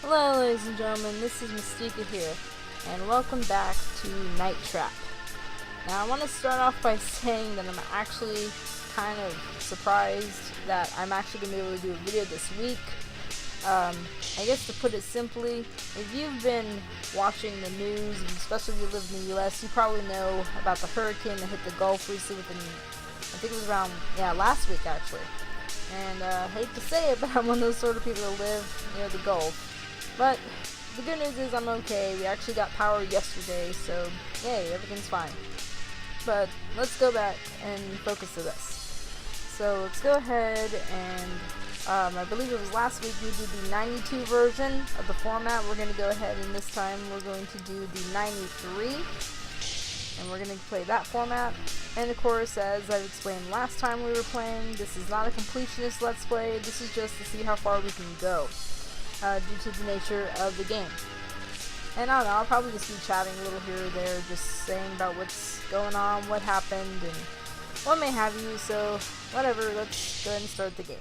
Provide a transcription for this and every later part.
Hello ladies and gentlemen, this is Mystica here, and welcome back to Night Trap. Now I want to start off by saying that I'm actually kind of surprised that I'm actually going to be able to do a video this week. I guess to put it simply, if you've been watching the news, and especially if you live in the US, you probably know about the hurricane that hit the Gulf recently within, I think it was around, last week actually. And I hate to say it, but I'm one of those sort of people that live near the Gulf. But the good news is I'm okay. We actually got power yesterday, so yay, everything's fine. But let's go back and focus to this. So let's go ahead and I believe it was last week we did the 92 version of the format. We're going to go ahead and this time we're going to do the 93. And we're going to play that format. And of course, as I've explained last time we were playing, this is not a completionist let's play. This is just to see how far we can go. Due to the nature of the game. And I don't know, I'll probably just be chatting a little here or there, just saying about what's going on, what happened, and what may have you, so whatever, let's go ahead and start the game.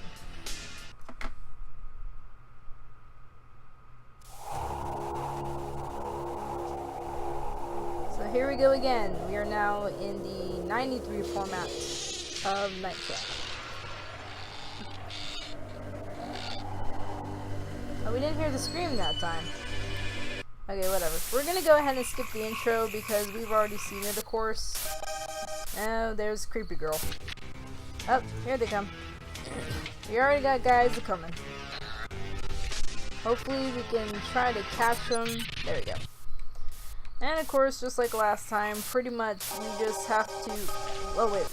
So here we go again. We are now in the 93 format of Night Trap. Oh, we didn't hear the scream that time. Okay, whatever. We're gonna go ahead and skip the intro because we've already seen it, of course. Oh, there's Creepy Girl. Oh, here they come. We already got guys coming. Hopefully we can try to catch them. There we go. And of course, just like last time, pretty much we just have to... Oh, wait.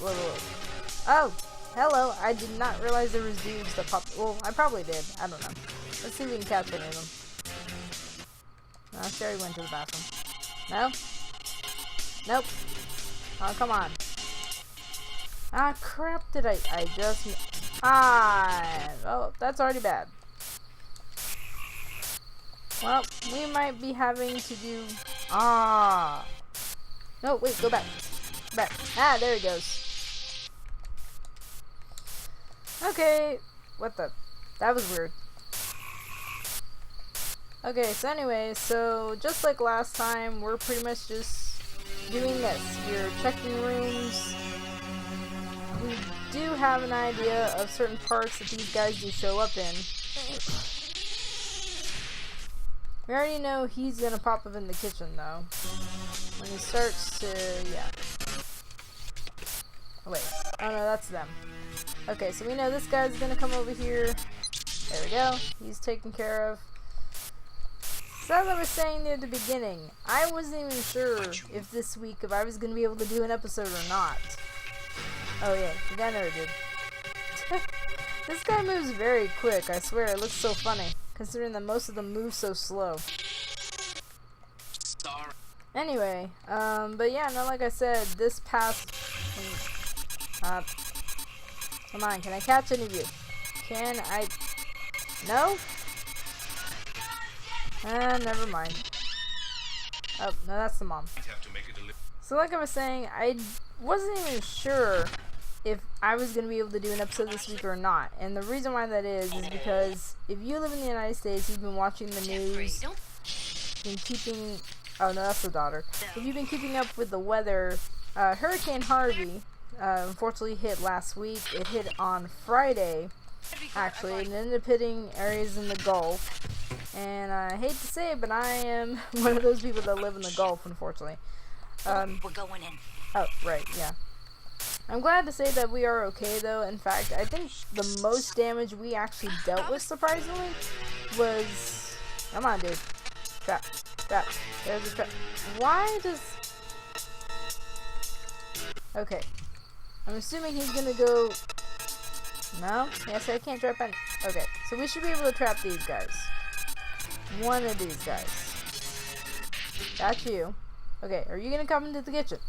Oh, hello. I did not realize there was dudes that popped... Well, I probably did. I don't know. Let's see if we can catch any of them. No, she already went to the bathroom. No? Nope. Oh, come on. Ah, crap, did I just... Oh, that's already bad. Well, we might be having to do... No, wait, go back. Back. Ah, there he goes. Okay. What the... That was weird. Okay, so anyway, so just like last time, we're pretty much just doing this. We're checking rooms. We do have an idea of certain parts that these guys do show up in. We already know he's gonna pop up in the kitchen, though. When he starts to, Oh, wait. Oh, no, that's them. Okay, so we know this guy's gonna come over here. There we go. He's taken care of. So as I was saying near the beginning, I wasn't even sure if this week if I was going to be able to do an episode or not. Oh yeah, the guy never did. This guy moves very quick, I swear, it looks so funny, considering that most of them move so slow. Anyway, but yeah, no, like I said, this past... come on, can I catch any of you? Can I... No? Never mind. Oh, no, that's the mom. So like I was saying, I wasn't even sure if I was going to be able to do an episode this week or not. And the reason why that is because if you live in the United States, you've been watching the news, been keeping... Oh, no, that's the daughter. If you've been keeping up with the weather, Hurricane Harvey, unfortunately hit last week. It hit on Friday, actually, and ended up hitting areas in the Gulf. And I hate to say it, but I am one of those people that live in the Gulf, unfortunately. We're going in. Oh, right, yeah. I'm glad to say that we are okay, though. In fact, I think the most damage we actually dealt with, surprisingly, was... Come on, dude. Trap. There's a trap. Why does... Okay. I'm assuming he's gonna go... No? Yes, I can't trap any... Okay, so we should be able to trap these guys. One of these guys. That's you. Okay, are you gonna come into the kitchen?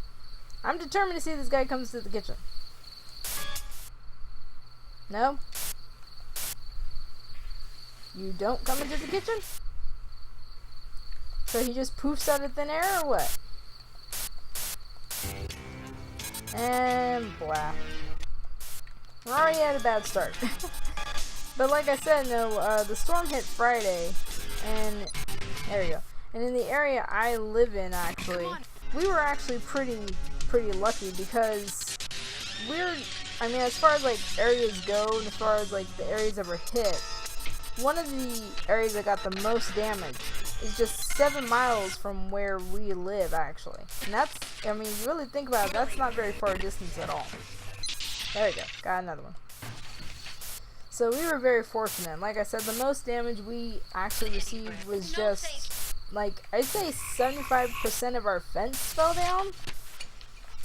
I'm determined to see this guy comes to the kitchen. No? You don't come into the kitchen? So he just poofs out of thin air or what? And blah. We're already at a bad start. But like I said, no, the storm hit Friday, And there you go. And in the area I live in, actually, we were actually pretty lucky because I mean, as far as like areas go, and as far as like the areas that were hit, one of the areas that got the most damage is just 7 miles from where we live, actually. And that's, I mean, you really think about it, that's not very far distance at all. There we go, got another one. So we were very fortunate. Like I said, the most damage we actually received was just, like, I'd say 75% of our fence fell down.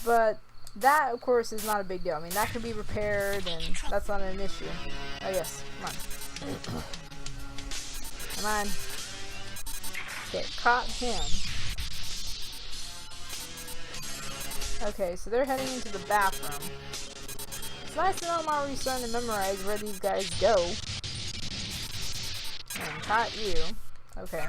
But that, of course, is not a big deal. I mean, that can be repaired, and that's not an issue. Oh, yes, come on. Come on. Okay, caught him. Okay, so they're heading into the bathroom. It's nice to know I'm already starting to memorize where these guys go. And caught you. Okay.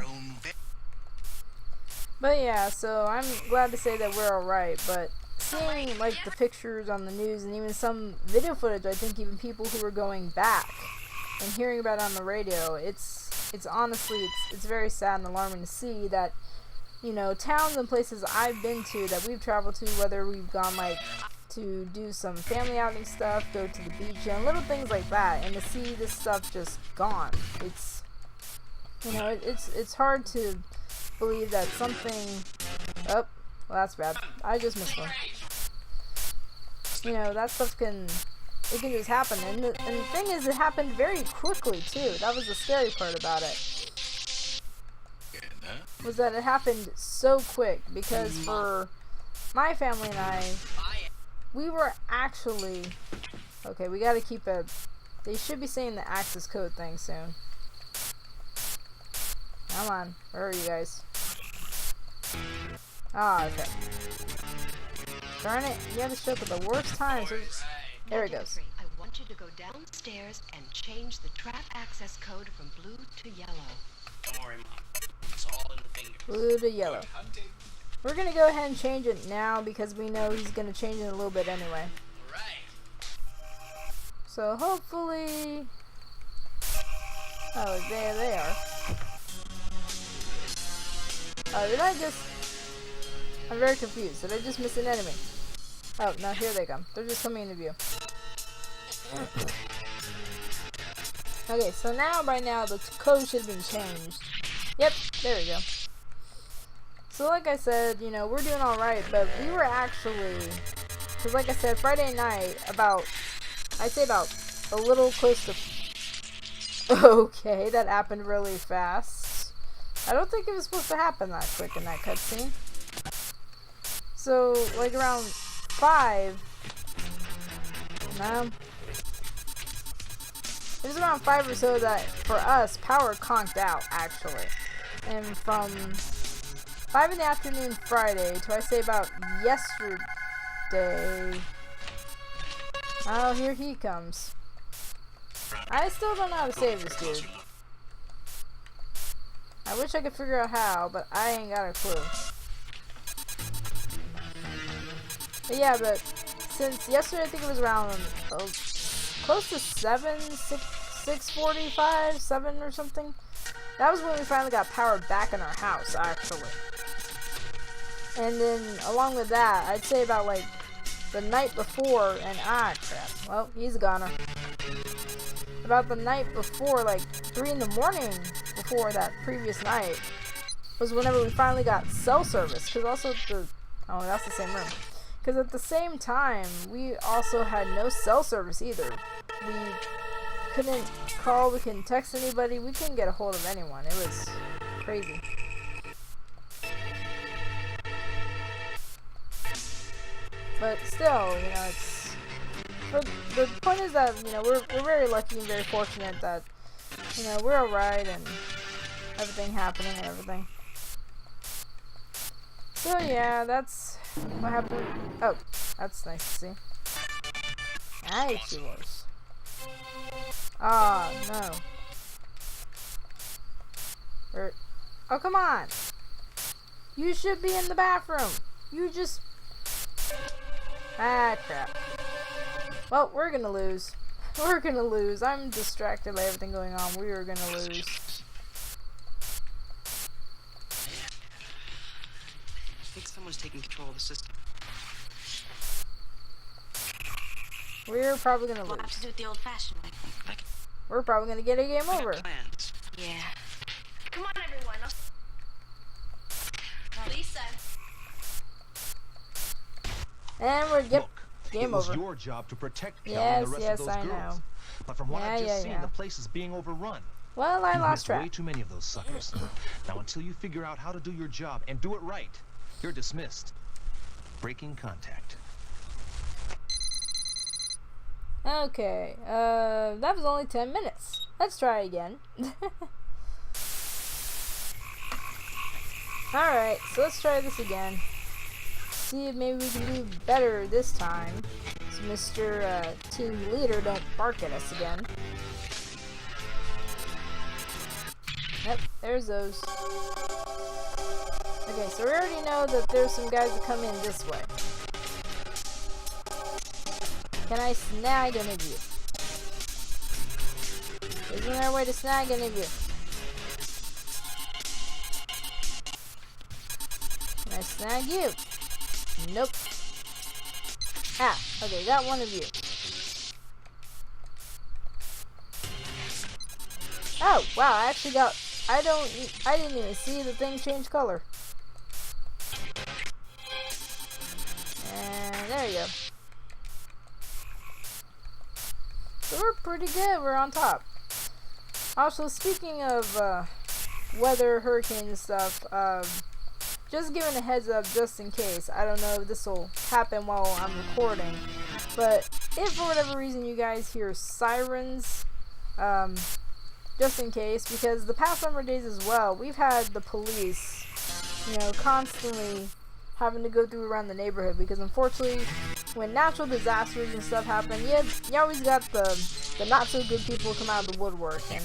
But yeah, so I'm glad to say that we're alright, but seeing like the pictures on the news and even some video footage, I think even people who were going back and hearing about it on the radio, it's honestly, it's very sad and alarming to see that, you know, towns and places I've been to that we've traveled to, whether we've gone like to do some family outing stuff, go to the beach, and little things like that, and to see this stuff just gone, it's, you know, it's hard to believe that something, oh, well, that's bad, I just missed one. You know, that stuff can just happen, and the thing is, it happened very quickly too. That was the scary part about it, was that it happened so quick, because for my family and I, we were actually, okay, we gotta keep it, they should be saying the access code thing soon. Come on, where are you guys? Ah, okay. Darn it, you have to show up at the worst times. There it goes. I want you to go downstairs and change the trap access code from blue to yellow. Don't worry, Mom. It's all in the fingers. Blue to yellow. We're gonna go ahead and change it now because we know he's gonna change it in a little bit anyway. Alright. So hopefully... Oh, there they are. Oh, did I just... I'm very confused. Did I just miss an enemy? Oh, no, here they come. They're just coming into view. Okay, so now, by now, the code should have been changed. Yep, there we go. So like I said, you know, we're doing alright, but we were actually, because like I said, Friday night, I'd say about a little close to, okay, that happened really fast. I don't think it was supposed to happen that quick in that cutscene. So, like around 5, no, it was around 5 or so that, for us, power conked out, actually. And from 5 in the afternoon Friday to I say about yesterday. Oh, here he comes. I still don't know how to save this dude. I wish I could figure out how, but I ain't got a clue. But yeah, but since yesterday, I think it was around close to 6:45, 7 or something. That was when we finally got power back in our house, actually. And then, along with that, I'd say about, like, the night before, and crap. Well, he's a goner. About the night before, like, 3 in the morning before that previous night, was whenever we finally got cell service. Because also, oh, that's the same room. Because at the same time, we also had no cell service either. We couldn't call, we couldn't text anybody, we couldn't get a hold of anyone. It was crazy. But still, you know, the point is that, you know, we're very lucky and very fortunate that, you know, we're alright and everything happening and everything. So yeah, that's what happened. Oh, that's nice to see. Nice, she was. Ah, no. Oh, come on. You should be in the bathroom. You just... Ah, crap. Well, we're gonna lose. We're gonna lose. I'm distracted by everything going on. We are gonna lose. Someone's taking control of the system. We're probably gonna We'll have lose. to do it the old-fashioned way. We're probably gonna get a game I got over. plans. Yeah. Come on, everyone. Lisa. And we're Look, game it was over. your job to protect Kelly Yes, and the rest yes, of those I girls. know. But from what I've just seen, Yeah. the place is being overrun. Well, I You lost missed track. way too many of those suckers. Now, until you figure out how to do your job and do it right, you're dismissed. Breaking contact. Okay, that was only 10 minutes. Let's try again. Alright, so let's try this again. See if maybe we can do better this time. So Mr. Team Leader don't bark at us again. Yep, there's those. Okay, so we already know that there's some guys that come in this way. Can I snag any of you? Isn't there a way to snag any of you? Can I snag you? Nope. Ah, okay, got one of you. Oh, wow, I actually got... I didn't even see the thing change color. And there you go. So we're pretty good. We're on top. Also, speaking of weather, hurricane and stuff, just giving a heads up just in case. I don't know if this will happen while I'm recording, but if for whatever reason you guys hear sirens, just in case, because the past number of days as well, we've had the police, you know, constantly having to go through around the neighborhood, because unfortunately when natural disasters and stuff happen, you always got the not so good people come out of the woodwork. And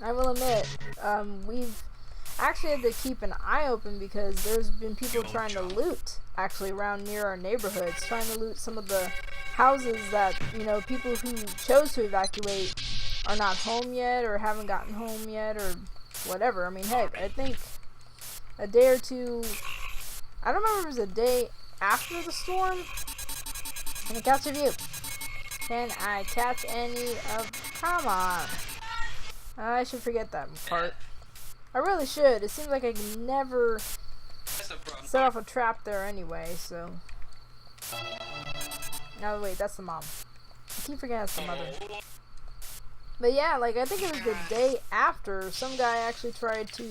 I will admit, we've actually had to keep an eye open because there's been people trying to loot actually around near our neighborhoods, trying to loot some of the houses that, you know, people who chose to evacuate are not home yet or haven't gotten home yet or whatever. I mean, heck, I think a day or two, I don't remember if it was a day after the storm. Can I catch a view? Can I catch any of... Come on. I should forget that part. I really should. It seems like I can never set off a trap there anyway, so... No, wait, that's the mom. I keep forgetting it's the mother. But yeah, like, I think it was the day after some guy actually tried to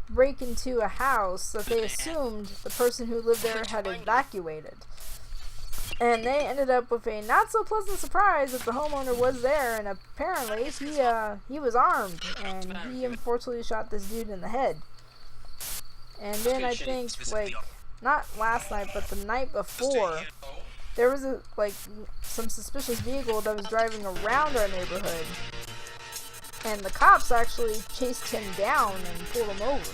break into a house that they assumed the person who lived there had evacuated. And they ended up with a not so pleasant surprise that the homeowner was there, and apparently he was armed, and he unfortunately shot this dude in the head. And then I think, like, not last night, but the night before, there was some suspicious vehicle that was driving around our neighborhood, and the cops actually chased him down and pulled him over.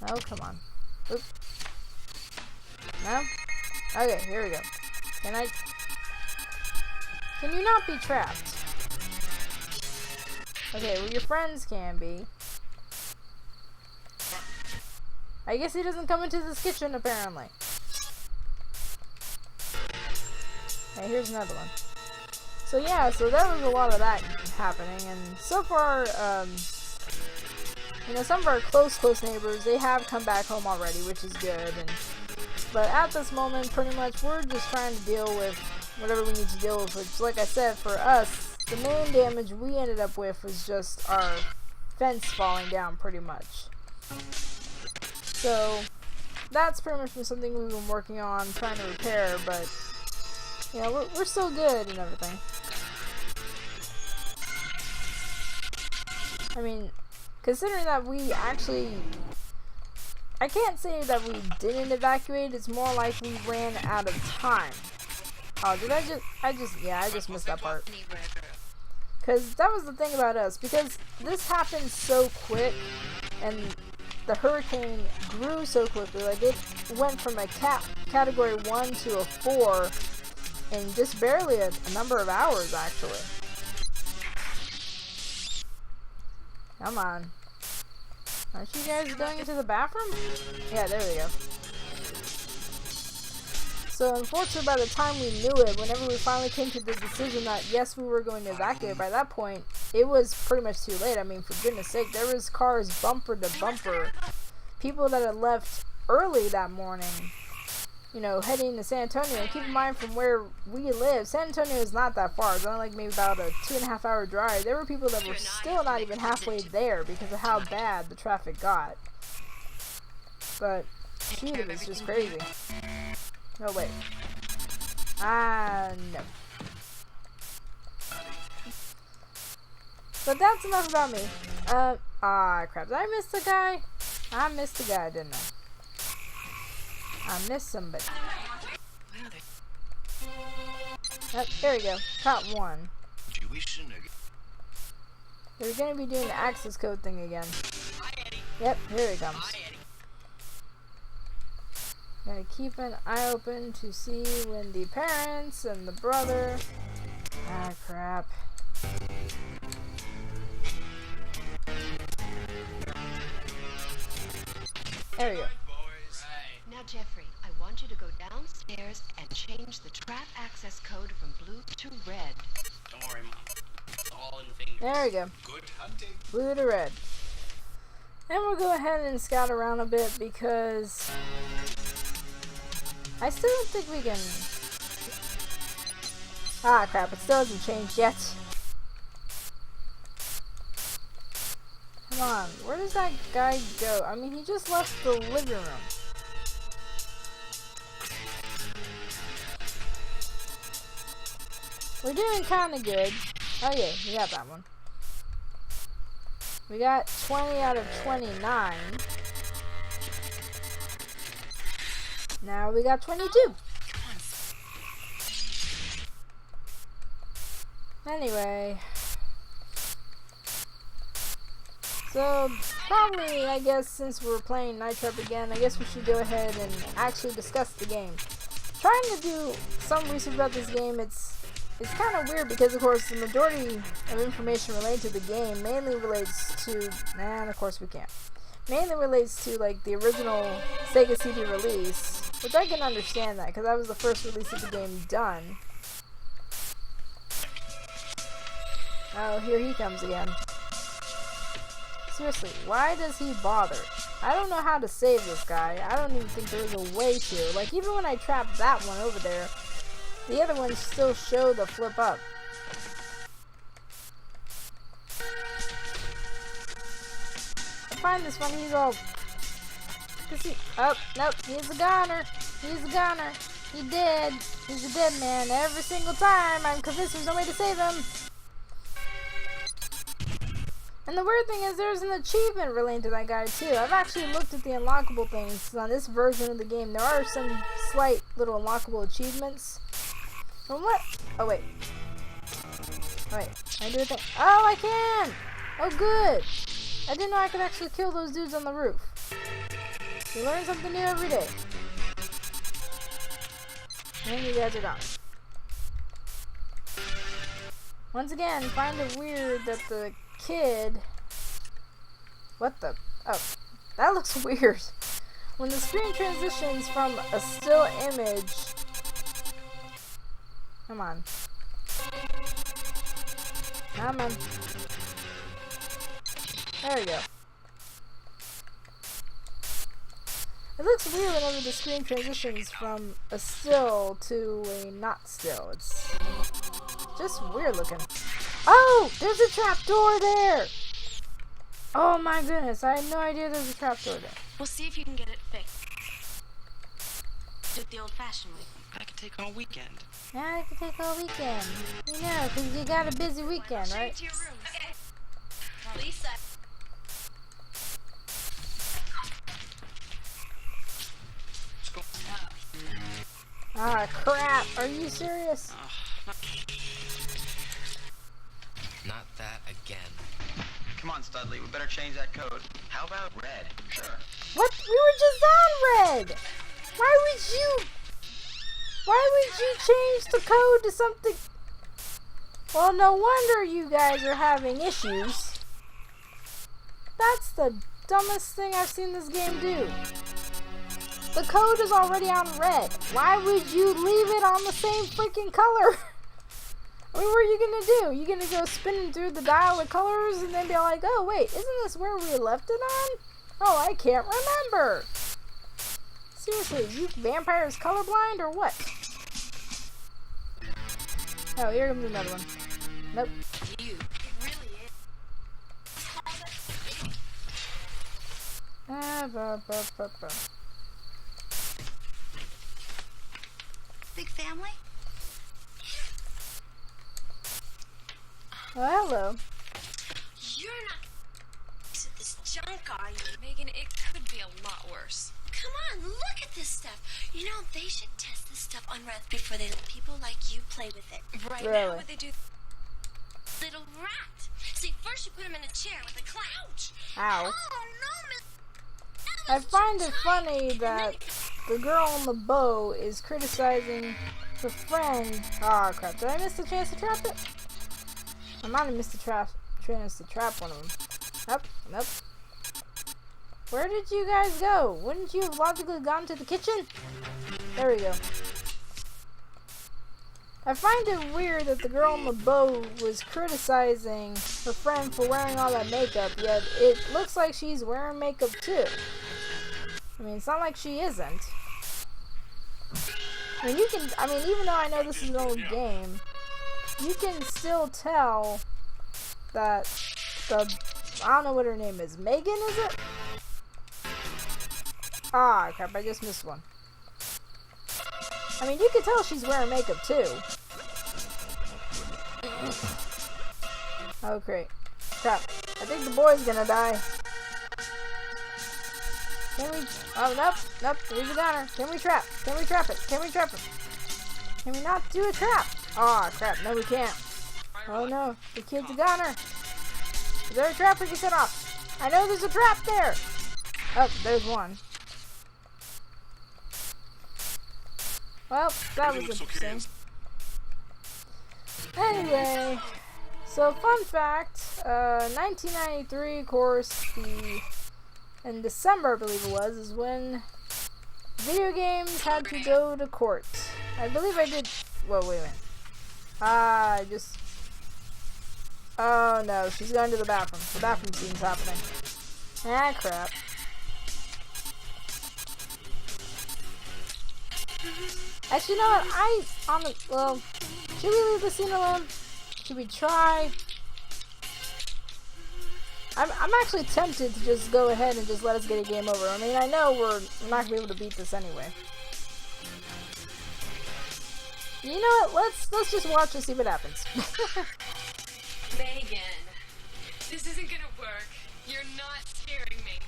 Oh, come on. Oop. No? Okay, here we go. Can you not be trapped? Okay, well, your friends can be. I guess he doesn't come into this kitchen, apparently. Okay, here's another one. So yeah, so there was a lot of that happening, and so far, you know, some of our close neighbors, they have come back home already, which is good, but at this moment, pretty much, we're just trying to deal with whatever we need to deal with, which, like I said, for us, the main damage we ended up with was just our fence falling down, pretty much. So, that's pretty much been something we've been working on, trying to repair, but, you know, we're still good and everything. I mean, considering that we actually... I can't say that we didn't evacuate, it's more like we ran out of time. Oh, did I just missed that part. Because that was the thing about us, because this happened so quick, and the hurricane grew so quickly, like it went from a category 1 to a 4 in just barely a number of hours, actually. Come on. Aren't you guys going into the bathroom? Yeah, there we go. So unfortunately, by the time we knew it, whenever we finally came to the decision that yes, we were going to evacuate, by that point, it was pretty much too late. I mean, for goodness sake, there was cars bumper to bumper. People that had left early that morning, you know, heading to San Antonio. And keep in mind, from where we live, San Antonio is not that far. It's only like maybe about a 2.5 hour drive. There were people that were still not even halfway there because of how bad the traffic got. But, shoot, it was just crazy. Oh, wait. No. But that's enough about me. Crap. Did I miss the guy? I missed the guy, didn't I? I missed somebody. Oh, there we go. Caught one. They're gonna be doing the access code thing again. Yep, here he comes. Gotta keep an eye open to see when the parents and the brother... crap. There we go. Now, Jeffrey, I want you to go downstairs and change the trap access code from blue to red. Don't worry, Mom. It's all in the fingers. There we go. Good hunting. Blue to red. And we'll go ahead and scout around a bit because I still don't think we can... crap, it still hasn't changed yet. Come on, where does that guy go? I mean, he just left the living room. We're doing kind of good. Oh yeah, we got that one. We got 20 out of 29. Now we got 22. Anyway. So, probably, I guess, since we're playing Night Trap again, I guess we should go ahead and actually discuss the game. Trying to do some research about this game, it's kind of weird because, of course, the majority of information related to the game mainly relates to, and of course we can't, mainly relates to, like, the original Sega CD release, which I can understand that, because that was the first release of the game done. Oh, here he comes again. Seriously, why does he bother? I don't know how to save this guy. I don't even think there's a way to. Like, even when I trapped that one over there, the other ones still show the flip up. I find this funny, he's all... Oh, nope, he's a goner. He's a goner. He dead. He's a dead man every single time. I'm convinced there's no way to save him. And the weird thing is there's an achievement relating to that guy too. I've actually looked at the unlockable things on this version of the game. There are some slight little unlockable achievements. From what? Oh wait. Oh wait. Can I do a thing? Oh, I can! Oh good! I didn't know I could actually kill those dudes on the roof. You learn something new every day. And you guys are gone. Once again, find it weird that the kid... What the... Oh, that looks weird. When the screen transitions from a still image... Come on. Come on. There we go. It looks weird whenever the screen transitions from a still to a not still. It's just weird looking. Oh! There's a trapdoor there! Oh my goodness, I had no idea there was a trapdoor there. We'll see if you can get it fixed. Do it the old-fashioned way. I could take all weekend. Yeah, I could take all weekend. You know, because you got a busy weekend, right? To your room. Okay. Lisa. Ah, crap! Are you serious? Not that again. Come on, Studley, we better change that code. How about red? Sure. What? We were just on red! Why would you change the code to something? Well, no wonder you guys are having issues. That's the dumbest thing I've seen this game do. The code is already on red. Why would you leave it on the same freaking color? I mean, what are you gonna do? You gonna go spinning through the dial of colors and then be like, oh wait, isn't this where we left it on? Oh, I can't remember. Seriously, you vampires colorblind or what? Oh, here comes another one. Nope. You. It really is. Big family? Oh, hello. You're not at this junk, are you? Megan, it could be a lot worse. Come on, look at this stuff. You know, they should test this stuff on Red before they let people like you play with it. Right Really? now, what they do... Little rat. See, first you put him in a chair with a clout. Ow. Oh, no, Miss... I find it funny that the girl on the bow is criticizing her friend. Ah, crap. Did I miss the chance to trap it? I might have missed the chance to trap one of them. Nope, nope. Where did you guys go? Wouldn't you have logically gone to the kitchen? There we go. I find it weird that the girl on the boat was criticizing her friend for wearing all that makeup, yet it looks like she's wearing makeup too. I mean, it's not like she isn't. I mean, even though I know this is an old game, you can still tell that I don't know what her name is. Megan, is it? Ah, crap, I just missed one. I mean, you can tell she's wearing makeup too. Oh, great. Crap. I think the boy's gonna die. Can we... Oh, nope. Nope. There's a gunner. Can we trap? Can we trap it? Can we trap it? Can we not do a trap? Oh, crap. No, we can't. Oh, no. The kid's a gunner. Is there a trap we can set off? I know there's a trap there. Oh, there's one. Well, that was interesting. Anyway, so fun fact, 1993, of course, in December, I believe it was, is when video games had to go to court. I believe I did, whoa, wait a minute. Oh no, she's going to the bathroom. The bathroom scene's happening. Ah, crap. Actually, you know what? Well, should we leave the scene alone? Should we try? I'm actually tempted to just go ahead and just let us get a game over. I mean, I know we're not gonna be able to beat this anyway. You know what? Let's just watch and see what happens. Megan, this isn't gonna work. You're not scaring me.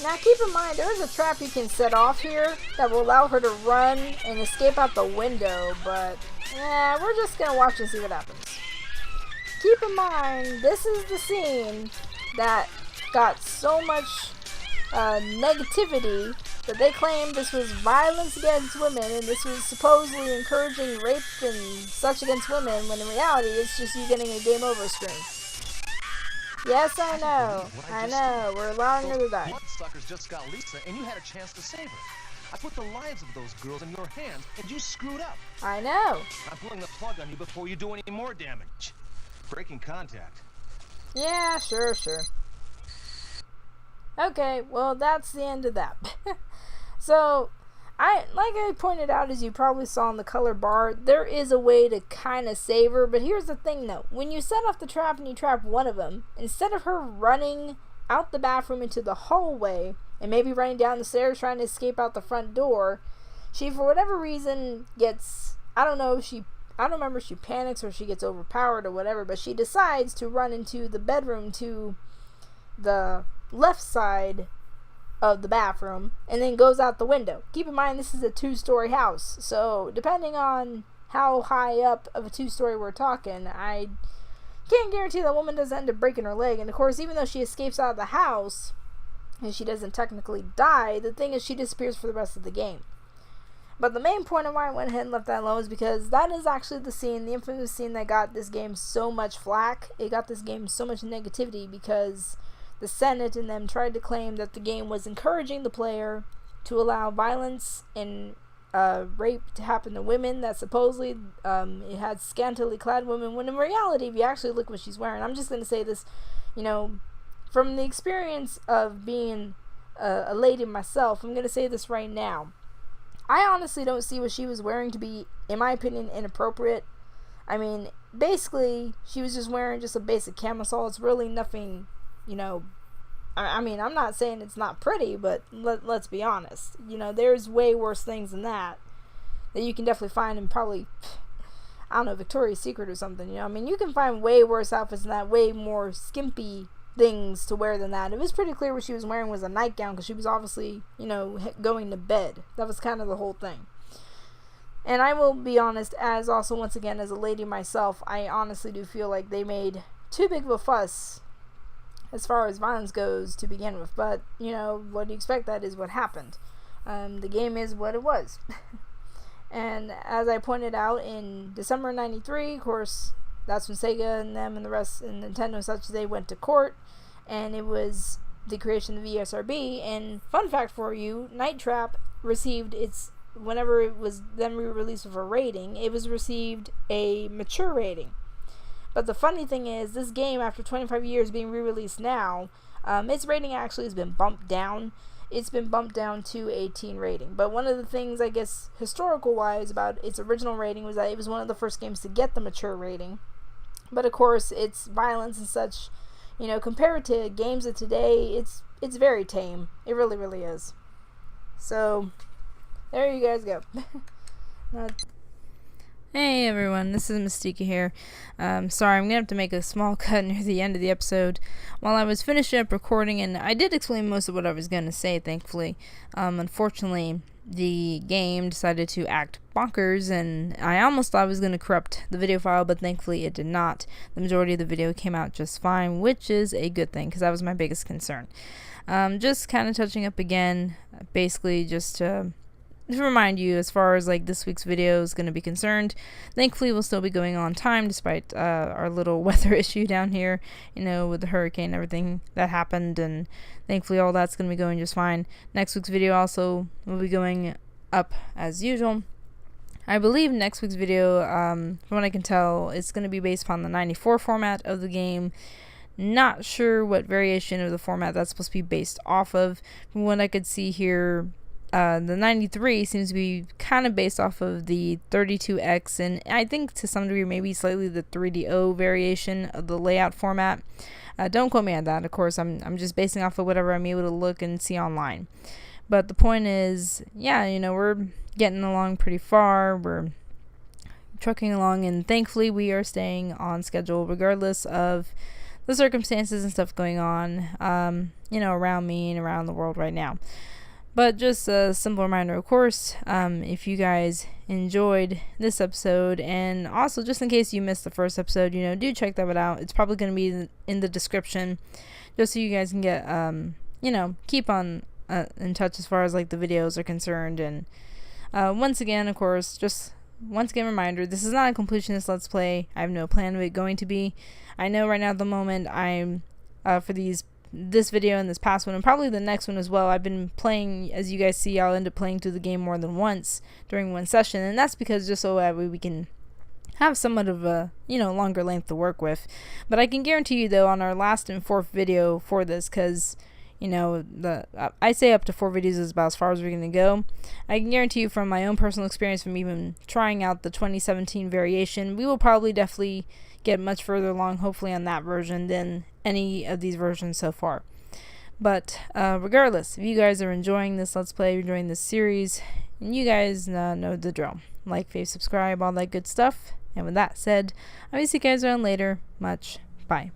Now keep in mind, there is a trap you can set off here that will allow her to run and escape out the window, but yeah, we're just gonna watch and see what happens. Keep in mind, this is the scene that got so much negativity that they claimed this was violence against women and this was supposedly encouraging rape and such against women, when in reality it's just you getting a game over screen. Yes, I know, we're allowing her to die. Bloodsuckers just got Lisa, and you had a chance to save her. I put the lives of those girls in your hands, and you screwed up. I know. I'm pulling the plug on you before you do any more damage. Breaking contact. Yeah, sure. Okay, well, that's the end of that. So, like I pointed out, as you probably saw in the color bar, there is a way to kind of save her, but here's the thing though. When you set off the trap and you trap one of them, instead of her running out the bathroom into the hallway, and maybe running down the stairs trying to escape out the front door, she, for whatever reason, gets, I don't remember if she panics or she gets overpowered or whatever, but she decides to run into the bedroom to the left side of the bathroom and then goes out the window. Keep in mind, this is a 2-story house, so depending on how high up of a 2-story we're talking, I can't guarantee that woman doesn't end up breaking her leg. And of course, even though she escapes out of the house and she doesn't technically die, the thing is she disappears for the rest of the game. But the main point of why I went ahead and left that alone is because that is actually the scene, the infamous scene that got this game so much flack. It got this game so much negativity because the Senate and them tried to claim that the game was encouraging the player to allow violence and rape to happen to women, that supposedly it had scantily clad women, when in reality, if you actually look what she's wearing, I'm just going to say this, you know, from the experience of being a lady myself, I'm going to say this right now. I honestly don't see what she was wearing to be, in my opinion, inappropriate. I mean, basically, she was just wearing just a basic camisole. It's really nothing, you know, I mean, I'm not saying it's not pretty, but let's be honest. You know, there's way worse things than that you can definitely find in probably, I don't know, Victoria's Secret or something, you know. I mean, you can find way worse outfits than that, way more skimpy things to wear than that. It was pretty clear what she was wearing was a nightgown, because she was obviously, you know, going to bed. That was kind of the whole thing. And I will be honest, as also, once again, as a lady myself, I honestly do feel like they made too big of a fuss as far as violence goes to begin with. But, you know, what do you expect? That is what happened. The game is what it was. And as I pointed out, in December 93, of course, that's when Sega and them and the rest, and Nintendo and such, they went to court, and it was the creation of the ESRB. And fun fact for you, Night Trap received its, whenever it was then re-released with a rating, it was received a mature rating. But the funny thing is, this game, after 25 years being re-released now, its rating actually has been bumped down. It's been bumped down to a teen rating. But one of the things, I guess, historical-wise about its original rating was that it was one of the first games to get the mature rating. But of course, its violence and such, you know, compared to games of today, it's very tame. It really, really is. So, there you guys go. Hey everyone, this is Mistica here. Sorry, I'm gonna have to make a small cut near the end of the episode. While I was finishing up recording, and I did explain most of what I was gonna say, thankfully. Unfortunately, the game decided to act bonkers, and I almost thought I was gonna corrupt the video file, but thankfully it did not. The majority of the video came out just fine, which is a good thing, because that was my biggest concern. Just kind of touching up again, basically just to remind you, as far as like this week's video is going to be concerned, thankfully we'll still be going on time despite our little weather issue down here, you know, with the hurricane and everything that happened, and thankfully all that's going to be going just fine. Next week's video also will be going up as usual. I believe next week's video, from what I can tell, it's going to be based upon the 94 format of the game. Not sure what variation of the format that's supposed to be based off of. From what I could see here, the 93 seems to be kind of based off of the 32X, and I think to some degree maybe slightly the 3DO variation of the layout format. Don't quote me on that, of course. I'm just basing off of whatever I'm able to look and see online. But the point is, yeah, you know, we're getting along pretty far. We're trucking along, and thankfully we are staying on schedule regardless of the circumstances and stuff going on, you know, around me and around the world right now. But just a simple reminder, of course, if you guys enjoyed this episode, and also just in case you missed the first episode, you know, do check that out. It's probably going to be in the description, just so you guys can get, you know, keep on in touch as far as like the videos are concerned. And once again, of course, just once again reminder, this is not a completionist Let's Play. I have no plan of it going to be. I know right now at the moment I'm for this video and this past one, and probably the next one as well, I've been playing, as you guys see, I'll end up playing through the game more than once during one session, and that's because just so that way we can have somewhat of a, you know, longer length to work with. But I can guarantee you though, on our last and fourth video for this, because, you know, I say up to 4 videos is about as far as we're going to go. I can guarantee you from my own personal experience from even trying out the 2017 variation, we will probably definitely get much further along, hopefully, on that version than any of these versions so far. But regardless, if you guys are enjoying this Let's Play, enjoying this series, and you guys know the drill. Like, fave, subscribe, all that good stuff. And with that said, I'll see you guys around later. Much. Bye.